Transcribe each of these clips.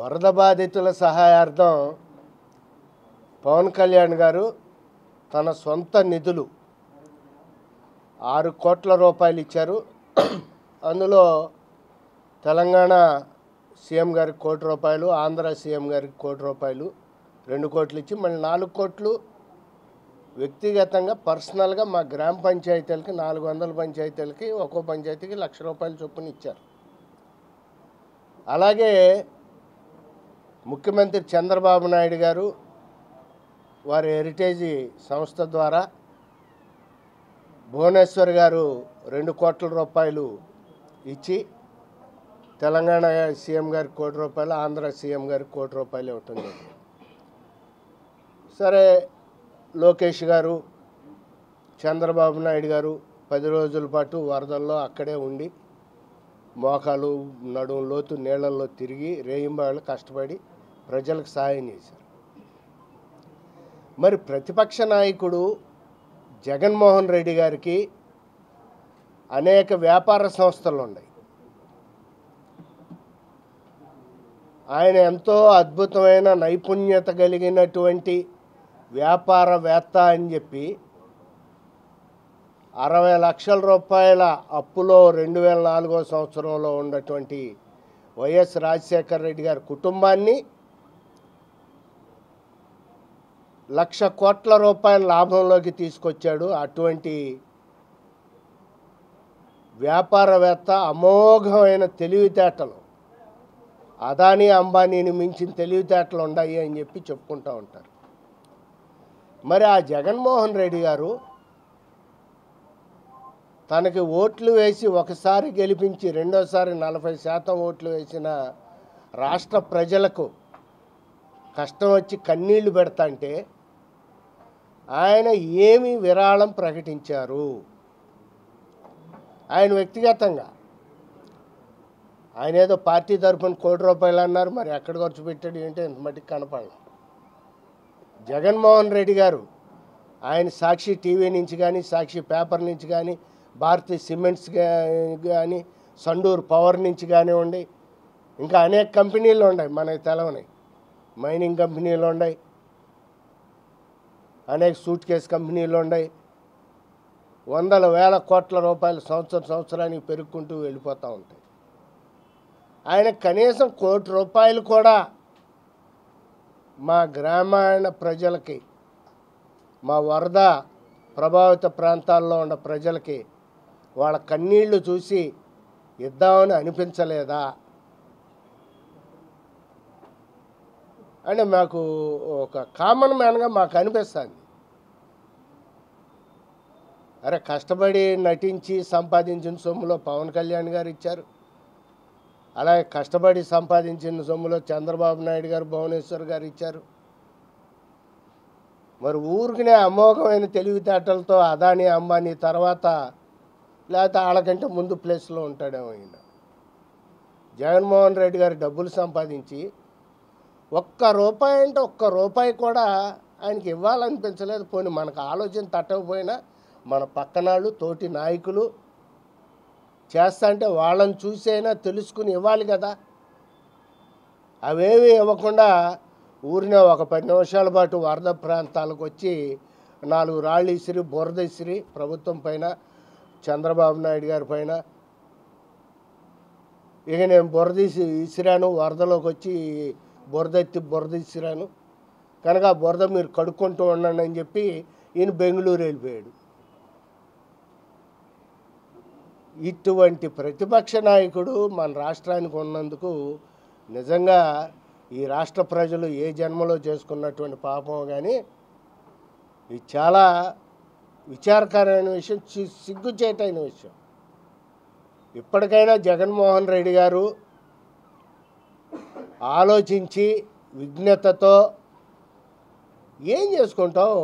వరద బాధితుల సహాయార్థం పవన్ కళ్యాణ్ గారు తన సొంత నిధులు 6 కోట్ల రూపాయలు ఇచ్చారు. అందులో తెలంగాణ సీఎం గారికి 1 కోటి రూపాయలు, ఆంధ్ర సీఎం గారికి 1 కోటి రూపాయలు, 2 కోట్లు ఇచ్చి మళ్ళీ 4 కోట్లు వ్యక్తిగతంగా పర్సనల్గా మా గ్రామ పంచాయతీలకి 400 పంచాయతీలకి ఒక్కో పంచాయతీకి 1 లక్ష రూపాయల చొప్పున ఇచ్చారు. అలాగే ముఖ్యమంత్రి చంద్రబాబు నాయుడు గారు వారి హెరిటేజ్ సంస్థ ద్వారా భువనేశ్వర్ గారు 2 కోట్ల రూపాయలు ఇచ్చి తెలంగాణ సీఎం గారికి 1 కోటి రూపాయలు, ఆంధ్ర సీఎం గారికి 1 కోటి రూపాయలు ఇవ్వటం జరిగింది. సరే, లోకేష్ గారు చంద్రబాబు నాయుడు గారు 10 రోజుల పాటు వరదల్లో అక్కడే ఉండి మోకాలు నడుము లోతు నీళ్ళల్లో తిరిగి రేయింబాళ్ళు కష్టపడి ప్రజలకు సహాయం చేశారు. మరి ప్రతిపక్ష నాయకుడు జగన్మోహన్ రెడ్డి గారికి అనేక వ్యాపార సంస్థలు ఉన్నాయి. ఆయన ఎంతో అద్భుతమైన నైపుణ్యత కలిగినటువంటి వ్యాపారవేత్త అని చెప్పి 60 లక్షల రూపాయల అప్పులో 2004 సంవత్సరంలో ఉన్నటువంటి వైఎస్ రాజశేఖర రెడ్డి గారి కుటుంబాన్ని 1,00,00,000 కోట్ల రూపాయల లాభంలోకి తీసుకొచ్చాడు. అటువంటి వ్యాపారవేత్త అమోఘమైన తెలివితేటలు, అదానీ అంబానీని మించిన తెలివితేటలు ఉన్నాయి అని చెప్పి చెప్పుకుంటూ ఉంటారు. మరి ఆ జగన్మోహన్ రెడ్డి గారు తనకి ఓట్లు వేసి ఒకసారి గెలిపించి రెండోసారి 40% ఓట్లు వేసిన రాష్ట్ర ప్రజలకు కష్టం వచ్చి కన్నీళ్లు పెడతాంటే ఆయన ఏమి విరాళం ప్రకటించారు? ఆయన వ్యక్తిగతంగా ఆయన ఏదో పార్టీ తరఫున 1 కోటి రూపాయలు అన్నారు, మరి ఎక్కడ ఖర్చు పెట్టాడు ఏంటో ఇంత మట్టికి కనపడలేదు. జగన్మోహన్ రెడ్డి గారు ఆయన సాక్షి టీవీ నుంచి కానీ, సాక్షి పేపర్ నుంచి కానీ, భారతీయ సిమెంట్స్ కానీ, సండూర్ పవర్ నుంచి కానివ్వండి, ఇంకా అనేక కంపెనీలు ఉన్నాయి మనకి తెలవని, మైనింగ్ కంపెనీలు ఉన్నాయి, అనేక సూట్ కేస్ కంపెనీలు ఉన్నాయి. వందల వేల కోట్ల రూపాయలు సంవత్సరానికి పెరుగుకుంటూ వెళ్ళిపోతూ ఉంటాయి. ఆయన కనీసం 1 కోటి రూపాయలు కూడా మా గ్రామీణ ప్రజలకి, మా వరద ప్రభావిత ప్రాంతాల్లో ఉన్న ప్రజలకి వాళ్ళ కన్నీళ్లు చూసి ఇద్దామని అనిపించలేదా అని మాకు ఒక కామన్ మ్యాన్గా మాకు అనిపిస్తుంది. అరే, కష్టపడి నటించి సంపాదించిన సొమ్ములో పవన్ కళ్యాణ్ గారు ఇచ్చారు, అలాగే కష్టపడి సంపాదించిన సొమ్ములో చంద్రబాబు నాయుడు గారు, భువనేశ్వర్ గారు ఇచ్చారు. మరి ఊరికినే అమోఘమైన తెలివితేటలతో అదానీ అంబానీ తర్వాత లేకపోతే వాళ్ళకంటే ముందు ప్లేస్లో ఉంటాడేమో ఈయన. జగన్మోహన్ రెడ్డి గారు డబ్బులు సంపాదించి 1 రూపాయి అంటే 1 రూపాయి కూడా ఆయనకి ఇవ్వాలనిపించలేదు. పోనీ మనకు ఆలోచన తట్టకపోయినా మన పక్కనాళ్ళు తోటి నాయకులు చేస్తా అంటే వాళ్ళని చూసైనా తెలుసుకుని ఇవ్వాలి కదా. అవేమీ ఇవ్వకుండా ఊరినే ఒక 10 నిమిషాల పాటు వరద ప్రాంతాలకు వచ్చి 4 రాళ్ళు ఇసిరి బురద ఇసిరి ప్రభుత్వం పైన, చంద్రబాబు నాయుడు గారి పైన, ఇక నేను బురద ఇసిరాను, వరదలోకి వచ్చి బురద ఇసిరాను కనుక ఆ బురద మీరు కడుక్కుంటూ ఉండండి అని చెప్పి ఈయన బెంగళూరు వెళ్ళిపోయాడు. ఇటువంటి ప్రతిపక్ష నాయకుడు మన రాష్ట్రానికి ఉన్నందుకు నిజంగా ఈ రాష్ట్ర ప్రజలు ఏ జన్మలో చేసుకున్నటువంటి పాపం కానీ ఇది చాలా విచారకరమైన విషయం, సిగ్గుచేటైన విషయం. ఇప్పటికైనా జగన్మోహన్ రెడ్డి గారు ఆలోచించి విజ్ఞతతో ఏం చేసుకుంటావు,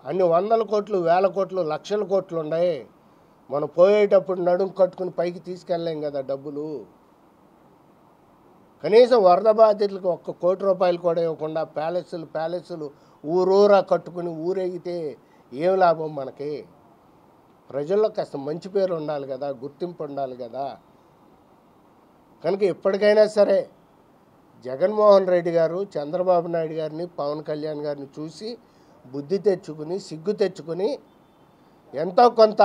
అన్ని 100 కోట్లు, 1000 కోట్లు, లక్షల కోట్లు ఉన్నాయి. మనం పోయేటప్పుడు నడుము కట్టుకుని పైకి తీసుకెళ్ళలేం కదా డబ్బులు. కనీసం వరద బాధితులకు 1 కోటి రూపాయలు కూడా ఇవ్వకుండా ప్యాలెస్లు ఊరూరా కట్టుకుని ఊరేగితే ఏం లాభం మనకి? ప్రజల్లో కాస్త మంచి పేరు ఉండాలి కదా, గుర్తింపు ఉండాలి కదా. కనుక ఎప్పటికైనా సరే జగన్మోహన్ రెడ్డి గారు చంద్రబాబు నాయుడు గారిని పవన్ కళ్యాణ్ గారిని చూసి బుద్ధి తెచ్చుకుని సిగ్గు తెచ్చుకుని ఎంతో కొంత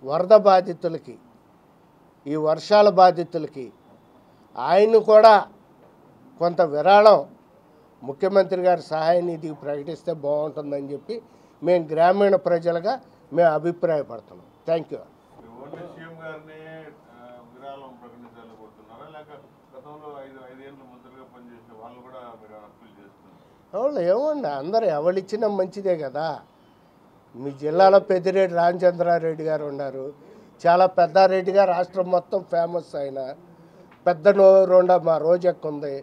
వరద బాధితులకి ఈ వర్షాల బాధితులకి ఆయన కూడా కొంత విరాళం ముఖ్యమంత్రి గారి సహాయ నిధికి ప్రకటిస్తే బాగుంటుందని చెప్పి మేము గ్రామీణ ప్రజలుగా మేము అభిప్రాయపడుతున్నాం. Thank you. అవును, ఏమండి, అందరూ ఎవరిచ్చినా మంచిదే కదా. మీ జిల్లాలో పెద్దిరెడ్డి రామచంద్రారెడ్డి గారు ఉన్నారు, చాలా పెద్దారెడ్డిగా రాష్ట్రం మొత్తం ఫేమస్ అయిన పెద్ద నోరుండ మా రోజెక్క ఉంది,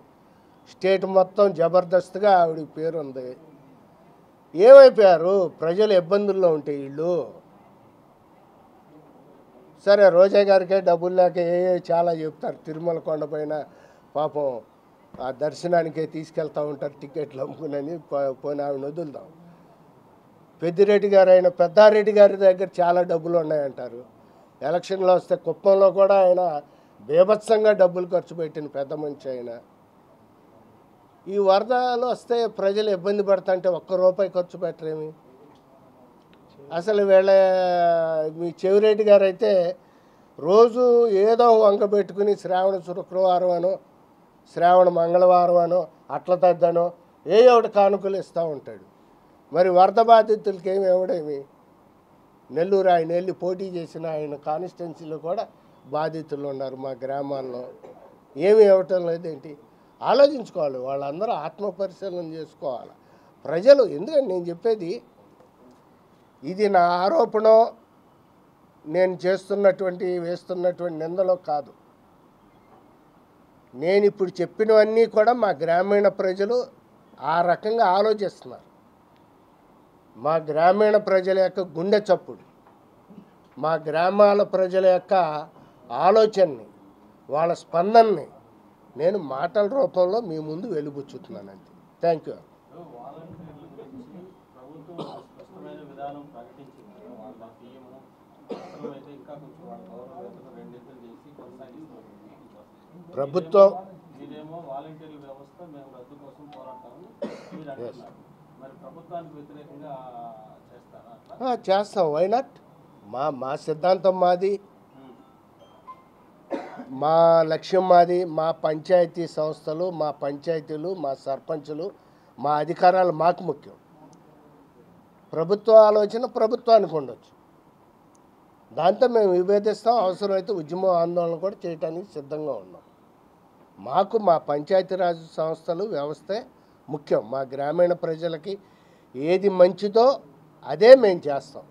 స్టేట్ మొత్తం జబర్దస్త్గా ఆవిడ పేరు ఉంది. ఏమైపోయారు ప్రజలు ఇబ్బందుల్లో ఉంటే వీళ్ళు. సరే, రోజా గారికే డబ్బులు లేక చాలా చెప్తారు, తిరుమల కొండపైన పాపం ఆ దర్శనానికే తీసుకెళ్తూ ఉంటారు టికెట్లు అమ్ముకుని, పోనీ ఆవిడ వదులుదాం. పెద్దిరెడ్డి గారు అయిన పెద్దారెడ్డి గారి దగ్గర చాలా డబ్బులు ఉన్నాయంటారు. ఎలక్షన్లో వస్తే కుప్పంలో కూడా ఆయన బీభత్సంగా డబ్బులు ఖర్చు పెట్టిన పెద్ద మనిషి ఆయన. ఈ వరదలు వస్తే ప్రజలు ఇబ్బంది పడుతుంటే ₹1 ఖర్చు పెట్టరేమి. అసలు వీళ్ళ మీ చెవిరెడ్డి గారు అయితే రోజు ఏదో వంక పెట్టుకుని శ్రావణ శుక్రవారం అనో శ్రావణ మంగళవారం అనో అట్ల తద్దనో ఒకటి కానుకలు ఇస్తూ ఉంటాడు. మరి వరద బాధితులకి ఏమి ఇవ్వడేమి. నెల్లూరు ఆయన వెళ్ళి పోటీ చేసిన ఆయన కాన్స్టిట్యున్సీలో కూడా బాధితులు ఉన్నారు మా గ్రామాల్లో. ఏమి ఇవ్వటం లేదేంటి. ఆలోచించుకోవాలి, వాళ్ళందరూ ఆత్మపరిశీలన చేసుకోవాలి ప్రజలు. ఎందుకంటే నేను చెప్పేది ఇది నా ఆరోపణ, నేను వేస్తున్నటువంటి నిందలో కాదు. నేను ఇప్పుడు చెప్పినవన్నీ కూడా మా గ్రామీణ ప్రజలు ఆ రకంగా ఆలోచిస్తున్నారు. మా గ్రామీణ ప్రజల యొక్క గుండె చప్పుడు, మా గ్రామాల ప్రజల యొక్క ఆలోచనని, వాళ్ళ స్పందనని నేను మాటల రూపంలో మీ ముందు వెలుగుచ్చుతున్నాను అంతే. Thank you. ప్రభుత్వం చేస్తాం, వై నాట్. మా సిద్ధాంతం మాది, మా లక్ష్యం మాది. మా పంచాయతీ సంస్థలు, మా పంచాయతీలు, మా సర్పంచులు, మా అధికారాలు మాకు ముఖ్యం. ప్రభుత్వ ఆలోచన ప్రభుత్వానికి ఉండొచ్చు, దాంతో మేము విభేదిస్తాం. అవసరమైతే ఉద్యమ ఆందోళన కూడా చేయడానికి సిద్ధంగా ఉన్నాం. మాకు మా పంచాయతీరాజ్ సంస్థలు వ్యవస్థే ముఖ్యం. మా గ్రామీణ ప్రజలకి ఏది మంచిదో అదే మేము చేస్తాం.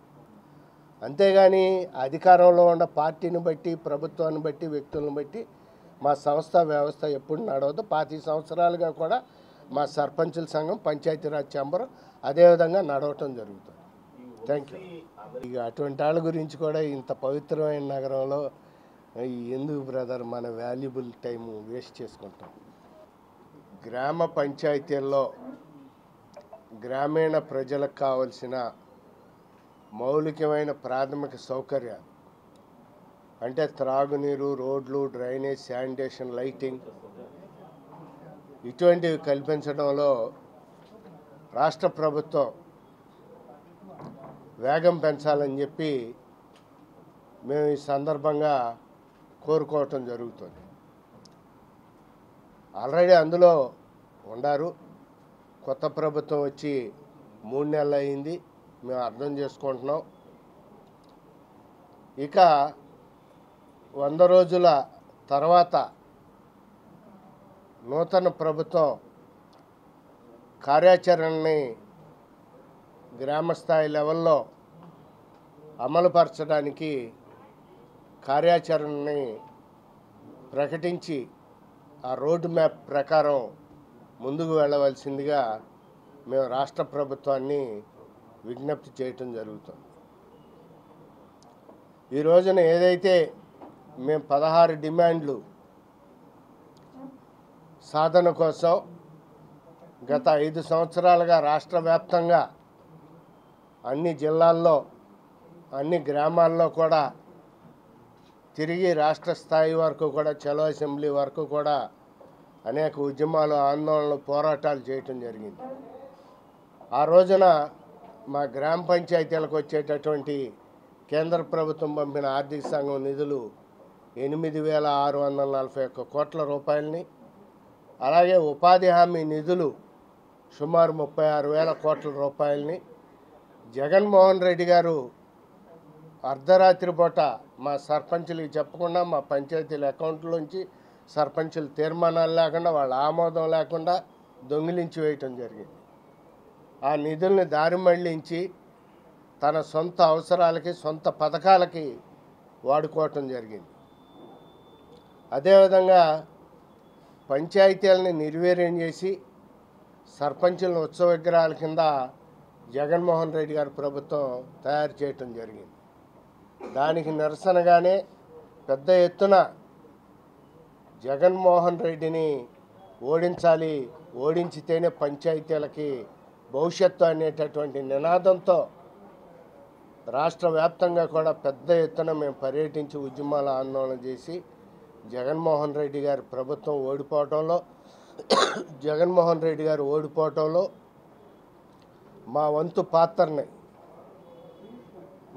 అంతేగాని అధికారంలో ఉన్న పార్టీని బట్టి, ప్రభుత్వాన్ని బట్టి, వ్యక్తులను బట్టి మా సంస్థ వ్యవస్థ ఎప్పుడు నడవదు. 25 సంవత్సరాలుగా కూడా మా సర్పంచుల సంఘం, పంచాయతీరాజ్ ఛాంబర్ అదేవిధంగా నడవటం జరుగుతుంది. Thank you. ఇక అటువంటి వాళ్ళ గురించి కూడా ఇంత పవిత్రమైన నగరంలో ఎందుకు బ్రదర్ మన వాల్యుబుల్ టైం వేస్ట్ చేసుకుంటాం. గ్రామ పంచాయతీల్లో గ్రామీణ ప్రజలకు కావలసిన మౌలికమైన ప్రాథమిక సౌకర్యాలు అంటే త్రాగునీరు, రోడ్లు, డ్రైనేజ్, శానిటేషన్, లైటింగ్ ఇటువంటివి కల్పించడంలో రాష్ట్ర ప్రభుత్వం వేగం పెంచాలని చెప్పి మేము ఈ సందర్భంగా కోరుకోవటం జరుగుతుంది. ఆల్రెడీ అందులో ఉండారు. కొత్త ప్రభుత్వం వచ్చి 3 నెలలు అయింది, మేము అర్థం చేసుకుంటున్నాం. ఇక 100 రోజుల తర్వాత నూతన ప్రభుత్వం కార్యాచరణని గ్రామస్థాయి లెవెల్లో అమలుపరచడానికి కార్యాచరణని ప్రకటించి ఆ రోడ్ మ్యాప్ ప్రకారం ముందుకు వెళ్ళవలసిందిగా మేము రాష్ట్ర ప్రభుత్వాన్ని విజ్ఞప్తి చేయటం జరుగుతుంది. ఈ రోజున ఏదైతే మేము 16 డిమాండ్లు సాధన కోసం గత 5 సంవత్సరాలుగా రాష్ట్ర వ్యాప్తంగా అన్ని జిల్లాల్లో, అన్ని గ్రామాల్లో కూడా తిరిగి రాష్ట్ర స్థాయి వరకు కూడా, చలో అసెంబ్లీ వరకు కూడా అనేక ఉద్యమాలు, ఆందోళనలు, పోరాటాలు చేయటం జరిగింది. ఆ రోజున మా గ్రామ పంచాయతీలకు వచ్చేటటువంటి కేంద్ర ప్రభుత్వం పంపిన ఆర్థిక సంఘం నిధులు 8,641 కోట్ల రూపాయలని, అలాగే ఉపాధి హామీ నిధులు సుమారు 36,000 కోట్ల రూపాయలని జగన్మోహన్ రెడ్డి గారు అర్ధరాత్రి పూట మా సర్పంచులకి చెప్పకుండా మా పంచాయతీల అకౌంట్లోంచి సర్పంచుల తీర్మానాలు లేకుండా, వాళ్ళ ఆమోదం లేకుండా దొంగిలించి వేయటం జరిగింది. ఆ నిధుల్ని దారి మళ్లించి తన సొంత అవసరాలకి, సొంత పథకాలకి వాడుకోవటం జరిగింది. అదేవిధంగా పంచాయతీలని నిర్వీర్యం చేసి సర్పంచులను ఉత్సవ విగ్రహాల కింద జగన్మోహన్ రెడ్డి గారి ప్రభుత్వం తయారు చేయటం జరిగింది. దానికి నిరసనగానే పెద్ద ఎత్తున జగన్మోహన్ రెడ్డిని ఓడించాలి, ఓడించితేనే పంచాయతీలకి భవిష్యత్తు అనేటటువంటి నినాదంతో రాష్ట్ర వ్యాప్తంగా కూడా పెద్ద ఎత్తున మేము పర్యటించి ఉద్యమాల ఆందోళన చేసి జగన్మోహన్ రెడ్డి గారి ప్రభుత్వం ఓడిపోవటంలో, జగన్మోహన్ రెడ్డి గారు ఓడిపోవటంలో మా వంతు పాత్రని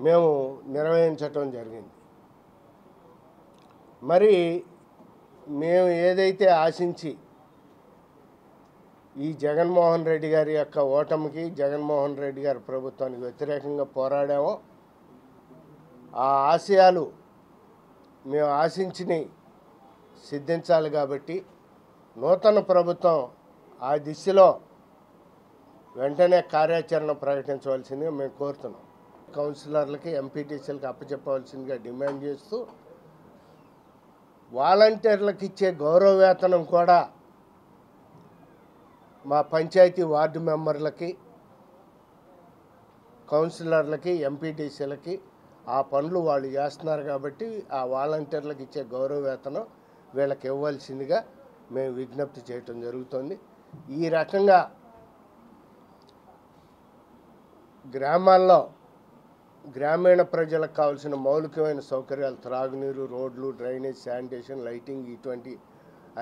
మేము నిర్వహించటం జరిగింది. మరి మేము ఏదైతే ఆశించి ఈ జగన్మోహన్ రెడ్డి గారి యొక్క ఓటమికి, జగన్మోహన్ రెడ్డి గారి ప్రభుత్వానికి వ్యతిరేకంగా పోరాడామో, ఆ ఆశయాలు మేము ఆశించినవి సిద్ధించాలి కాబట్టి నూతన ప్రభుత్వం ఆ దిశలో వెంటనే కార్యాచరణ ప్రకటించవలసిందిగా మేము కోరుతున్నాం. కౌన్సిలర్లకి, ఎంపీటీసీలకి అప్పచెప్పవలసిందిగా డిమాండ్ చేస్తూ, వాలంటీర్లకు ఇచ్చే గౌరవ వేతనం కూడా మా పంచాయతీ వార్డు మెంబర్లకి, కౌన్సిలర్లకి, ఎంపీటీసీలకి ఆ పనులు వాళ్ళు చేస్తున్నారు కాబట్టి ఆ వాలంటీర్లకు ఇచ్చే గౌరవ వేతనం వీళ్ళకి ఇవ్వాల్సిందిగా మేము విజ్ఞప్తి చేయటం జరుగుతుంది. ఈ రకంగా గ్రామాల్లో గ్రామీణ ప్రజలకు కావాల్సిన మౌలికమైన సౌకర్యాలు, త్రాగునీరు, రోడ్లు, డ్రైనేజ్, శానిటేషన్, లైటింగ్, ఇటువంటి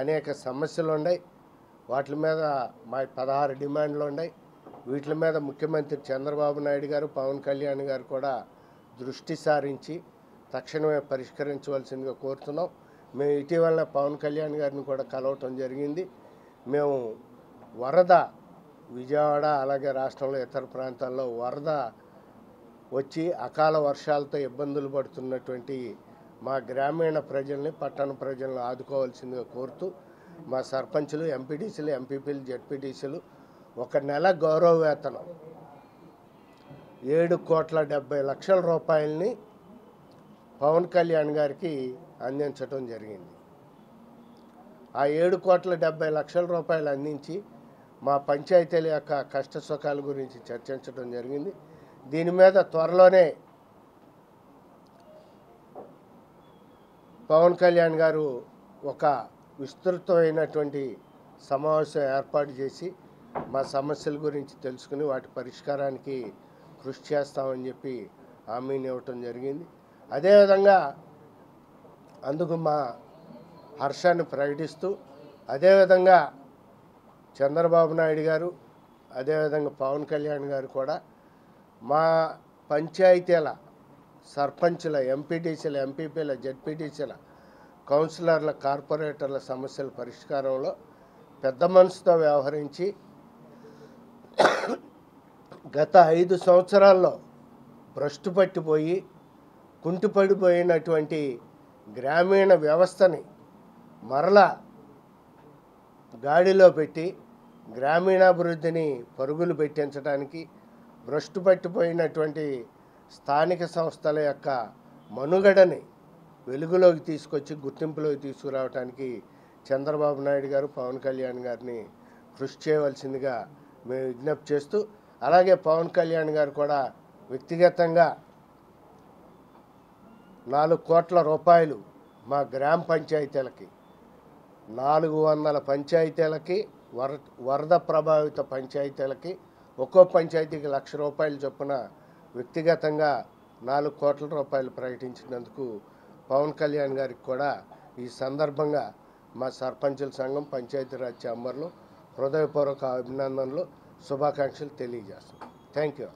అనేక సమస్యలు ఉన్నాయి. వాటి మీద మా 16 డిమాండ్లు ఉన్నాయి. వీటి మీద ముఖ్యమంత్రి చంద్రబాబు నాయుడు గారు, పవన్ కళ్యాణ్ గారు కూడా దృష్టి సారించి తక్షణమే పరిష్కరించవలసిందిగా కోరుతున్నాం. మేము ఇటీవల పవన్ కళ్యాణ్ గారిని కూడా కలవటం జరిగింది. మేము వరద, విజయవాడ అలాగే రాష్ట్రంలో ఇతర ప్రాంతాల్లో వరద వచ్చి అకాల వర్షాలతో ఇబ్బందులు పడుతున్నటువంటి మా గ్రామీణ ప్రజల్ని, పట్టణ ప్రజలను ఆదుకోవాల్సిందిగా కోరుతూ మా సర్పంచులు, ఎంపీటీసీలు, ఎంపీపీలు, జెడ్పీటీసీలు 1 నెల గౌరవ వేతనం 7,70,00,000 రూపాయలని పవన్ కళ్యాణ్ గారికి అందించడం జరిగింది. ఆ 7,70,00,000 రూపాయలు అందించి మా పంచాయతీల యొక్క కష్ట సుఖాల గురించి చర్చించడం జరిగింది. దీని మీద త్వరలోనే పవన్ కళ్యాణ్ గారు ఒక విస్తృతమైనటువంటి సమావేశం ఏర్పాటు చేసి మా సమస్యల గురించి తెలుసుకుని వాటి పరిష్కారానికి కృషి చేస్తామని చెప్పి హామీని ఇవ్వటం జరిగింది. అదేవిధంగా అందుకు మా హర్షాన్ని ప్రకటిస్తూ, అదేవిధంగా చంద్రబాబు నాయుడు గారు, అదేవిధంగా పవన్ కళ్యాణ్ గారు కూడా మా పంచాయతీల సర్పంచుల, ఎంపీటీసీల, ఎంపీపీల, జెడ్పీటీసీల, కౌన్సిలర్ల, కార్పొరేటర్ల సమస్యల పరిష్కారంలో పెద్ద మనసుతో వ్యవహరించి గత 5 సంవత్సరాల్లో భ్రష్టు పట్టిపోయి కుంటిపడిపోయినటువంటి గ్రామీణ వ్యవస్థని మరలా గాడిలో పెట్టి గ్రామీణాభివృద్ధిని పరుగులు పెట్టించడానికి, భ్రష్టు పట్టిపోయినటువంటి స్థానిక సంస్థల యొక్క మనుగడని వెలుగులోకి తీసుకొచ్చి గుర్తింపులోకి తీసుకురావడానికి చంద్రబాబు నాయుడు గారు, పవన్ కళ్యాణ్ గారిని కృషి చేయవలసిందిగా మేము విజ్ఞప్తి చేస్తూ, అలాగే పవన్ కళ్యాణ్ గారు కూడా వ్యక్తిగతంగా 4 కోట్ల రూపాయలు మా గ్రామ పంచాయతీలకి, 400 పంచాయతీలకి, వరద ప్రభావిత పంచాయతీలకి ఒక్కో పంచాయతీకి 1,00,000 రూపాయలు చొప్పున వ్యక్తిగతంగా 4 కోట్ల రూపాయలు ప్రకటించినందుకు పవన్ కళ్యాణ్ గారికి కూడా ఈ సందర్భంగా మా సర్పంచుల సంఘం పంచాయతీరాజ్ ఛాంబర్లో హృదయపూర్వక అభినందనలు శుభాకాంక్షలు తెలియజేస్తున్నాం. Thank you.